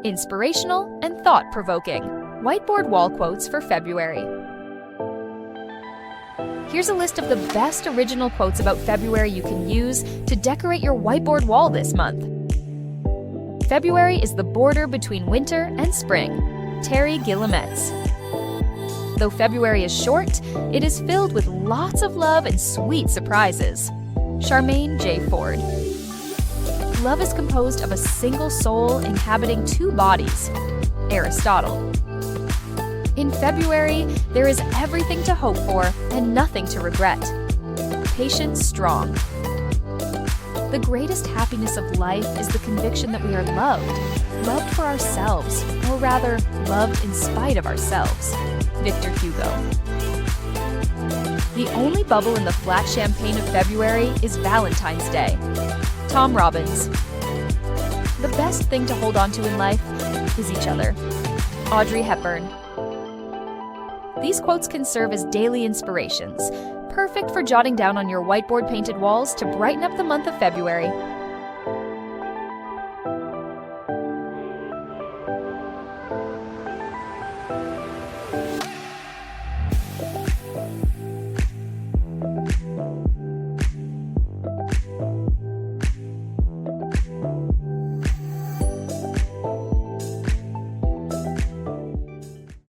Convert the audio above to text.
Inspirational and thought-provoking. Whiteboard wall quotes for February. Here's a list of the best original quotes about February you can use to decorate your whiteboard wall this month. February is the border between winter and spring. Terry Guillemetz. Though February is short, it is filled with lots of love and sweet surprises. Charmaine J. Ford. Love is composed of a single soul inhabiting two bodies. Aristotle. In February, there is everything to hope for and nothing to regret. Patience Strong. The greatest happiness of life is the conviction that we are loved. Loved for ourselves, or rather, loved in spite of ourselves. Victor Hugo. The only bubble in the flat champagne of February is Valentine's Day. Tom Robbins. The best thing to hold on to in life is each other. Audrey Hepburn. These quotes can serve as daily inspirations, perfect for jotting down on your whiteboard painted walls to brighten up the month of February.